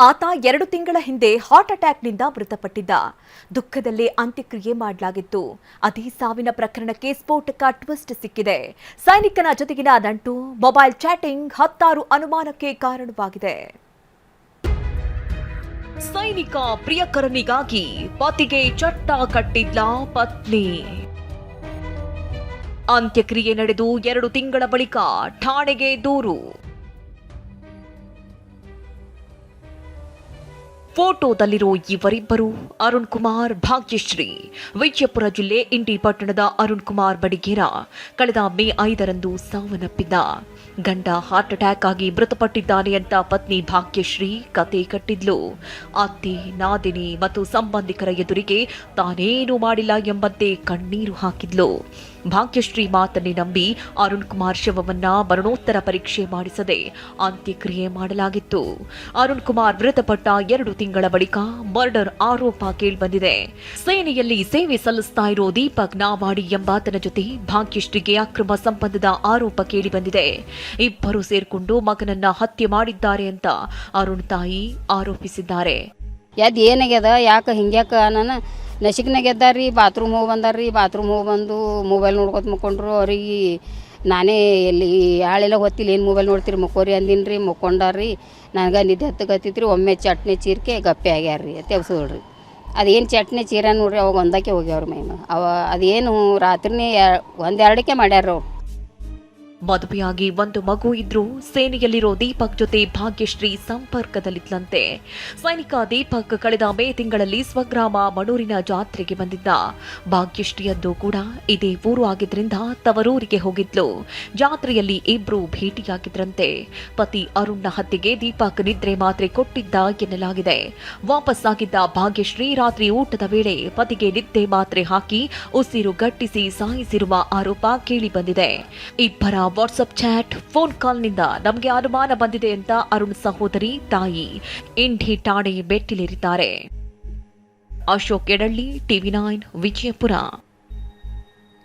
ಆತ 2 ತಿಂಗಳ ಹಿಂದೆ ಹಾರ್ಟ್ ಅಟ್ಯಾಕ್ನಿಂದ ಮೃತಪಟ್ಟಿದ್ದ. ದುಃಖದಲ್ಲೇ ಅಂತ್ಯಕ್ರಿಯೆ ಮಾಡಲಾಗಿತ್ತು. ಅದೇ ಸಾವಿನ ಪ್ರಕರಣಕ್ಕೆ ಸ್ಫೋಟಕ ಟ್ವಿಸ್ಟ್ ಸಿಕ್ಕಿದೆ. ಸೈನಿಕನ ಜೊತೆಗಿನ ನಂಟು, ಮೊಬೈಲ್ ಚಾಟಿಂಗ್ ಹತ್ತಾರು ಅನುಮಾನಕ್ಕೆ ಕಾರಣವಾಗಿದೆ. ಸೈನಿಕ ಪ್ರಿಯಕರನಿಗಾಗಿ ಪತಿಗೆ ಚಟ್ಟ ಕಟ್ಟಿದ್ಲ ಪತ್ನಿ. ಅಂತ್ಯಕ್ರಿಯೆ ನಡೆದು 2 ತಿಂಗಳ ಬಳಿಕ ಠಾಣೆಗೆ ದೂರು. ಫೋಟೋದಲ್ಲಿರೋ ಇವರಿಬ್ಬರು ಅರುಣ್ ಕುಮಾರ್, ಭಾಗ್ಯಶ್ರೀ. ವಿಜಯಪುರ ಜಿಲ್ಲೆ ಇಂಡಿ ಪಟ್ಟಣದ ಅರುಣ್ ಕುಮಾರ್ ಬಡಿಗೇರ ಕಳೆದ ಮೇ 5ರಂದು ಸಾವನ್ನಪ್ಪಿದ್ದ. ಗಂಡ ಹಾರ್ಟ್ ಅಟ್ಯಾಕ್ ಆಗಿ ಮೃತಪಟ್ಟಿದ್ದಾನೆ ಅಂತ ಪತ್ನಿ ಭಾಗ್ಯಶ್ರೀ ಕತೆ ಕಟ್ಟಿದ್ಲು. ಅತ್ತೆ, ನಾದಿನಿ ಮತ್ತು ಸಂಬಂಧಿಕರ ಎದುರಿಗೆ ತಾನೇನು ಮಾಡಿಲ್ಲ ಎಂಬಂತೆ ಕಣ್ಣೀರು ಹಾಕಿದ್ಲು. ಭಾಗ್ಯಶ್ರೀ ಮಾತನ್ನೇ ನಂಬಿ ಅರುಣ್ ಕುಮಾರ್ ಶವವನ್ನ ಮರಣೋತ್ತರ ಪರೀಕ್ಷೆ ಮಾಡಿಸದೆ ಅಂತ್ಯಕ್ರಿಯೆ ಮಾಡಲಾಗಿತ್ತು. ಅರುಣ್ ಕುಮಾರ್ ಮೃತಪಟ್ಟ 2 ತಿಂಗಳ ಬಳಿಕ ಮರ್ಡರ್ ಆರೋಪ ಕೇಳಿಬಂದಿದೆ. ಸೇನೆಯಲ್ಲಿ ಸೇವೆ ಸಲ್ಲಿಸ್ತಾ ಇರೋ ದೀಪಕ್ ನಾವಾಡಿ ಎಂಬಾತನ ಜೊತೆ ಭಾಗ್ಯಶ್ರೀಗೆ ಅಕ್ರಮ ಸಂಬಂಧದ ಆರೋಪ ಕೇಳಿಬಂದಿದೆ. ಇಬ್ಬರು ಸೇರ್ಕೊಂಡು ಮಗನನ್ನ ಹತ್ಯೆ ಮಾಡಿದ್ದಾರೆ ಅಂತ ಅರುಣ್ ತಾಯಿ ಆರೋಪಿಸಿದ್ದಾರೆ. ಏನಾಗ್ಯದ, ಯಾಕೆ ಹಿಂಗ್ಯಾಕ ನಾನು ನಸಿಕ್ನಾಗ ಎದ್ದಾರ್ರಿ, ಬಾತ್ರೂಮ್ ಹೋಗಿ ಬಂದಾರ್ರಿ. ಬಾತ್ರೂಮ್ ಹೋಗಿ ಬಂದು ಮೊಬೈಲ್ ನೋಡ್ಕೊತ ಮುಕ್ಕೊಂಡ್ರು. ಅವ್ರಿಗೆ ನಾನೇ ಎಲ್ಲಿ ಆಳೆಲ್ಲ ಹೊತ್ತಿಲ್ಲ, ಏನು ಮೊಬೈಲ್ ನೋಡ್ತೀರಿ ಮುಕ್ಕೋರಿ ಅಂದಿನ್ರಿ. ಮುಕ್ಕೊಂಡಾರ್ರಿ. ನನಗೆ ನಿದ್ದೆ ಹತ್ತಗತ್ತಿತ್ರಿ. ಒಮ್ಮೆ ಚಟ್ನಿ ಚೀರ್ಕೆ ಗಪ್ಪೆ ಆಗ್ಯಾರ್ರಿ ತೆವ್ಸೋಳ್ರಿ. ಅದೇನು ಚಟ್ನಿ ಚೀರ ನೋಡ್ರಿ, ಅವಾಗ ಒಂದಕ್ಕೆ ಹೋಗ್ಯಾವ್ರಿ ಮೈನು. ಅದೇನು ರಾತ್ರಿನೇ 1-2ಕ್ಕೆ ಮಾಡ್ಯಾರ. ಮದುವೆಯಾಗಿ 1 ಮಗು ಇದ್ರೂ ಸೇನೆಯಲ್ಲಿರೋ ದೀಪಕ್ ಜೊತೆ ಭಾಗ್ಯಶ್ರೀ ಸಂಪರ್ಕದಲ್ಲಿದ್ಲಂತೆ. ಸೈನಿಕ ದೀಪಕ್ ಕಳೆದ ಮೇ ತಿಂಗಳಲ್ಲಿ ಸ್ವಗ್ರಾಮ ಮಣೂರಿನ ಜಾತ್ರೆಗೆ ಬಂದಿದ್ದ. ಭಾಗ್ಯಶ್ರೀಯದ್ದು ಕೂಡ ಇದೇ ಊರು ಆಗಿದ್ರಿಂದ ತವರೂರಿಗೆ ಹೋಗಿದ್ಲು. ಜಾತ್ರೆಯಲ್ಲಿ ಇಬ್ರು ಭೇಟಿಯಾಗಿದ್ರಂತೆ. ಪತಿ ಅರುಣ್ನ ಹತ್ಯೆಗೆ ದೀಪಕ್ ನಿದ್ರೆ ಮಾತ್ರೆ ಕೊಟ್ಟಿದ್ದ ಎನ್ನಲಾಗಿದೆ. ವಾಪಸ್ ಆಗಿದ್ದ ಭಾಗ್ಯಶ್ರೀ ರಾತ್ರಿ ಊಟದ ವೇಳೆ ಪತಿಗೆ ನಿದ್ದೆ ಮಾತ್ರೆ ಹಾಕಿ ಉಸಿರು ಗಟ್ಟಿಸಿ ಸಾಯಿಸಿರುವ ಆರೋಪ ಕೇಳಿಬಂದಿದೆ. ಇಬ್ಬರ ವಾಟ್ಸ್ಆಪ್ ಚಾಟ್, ಫೋನ್ ಕಾಲ್ನಿಂದ ನಮಗೆ ಅನುಮಾನ ಬಂದಿದೆ ಅಂತ ಅರುಣ್ ಸಹೋದರಿ ತಾಯಿ ಇಂಡಿ ಠಾಣೆ ಮೆಟ್ಟಿಲೇರಿದ್ದಾರೆ. ಅಶೋಕ್ ಎಡಳ್ಳಿ, ಟಿವಿ9 ವಿಜಯಪುರ.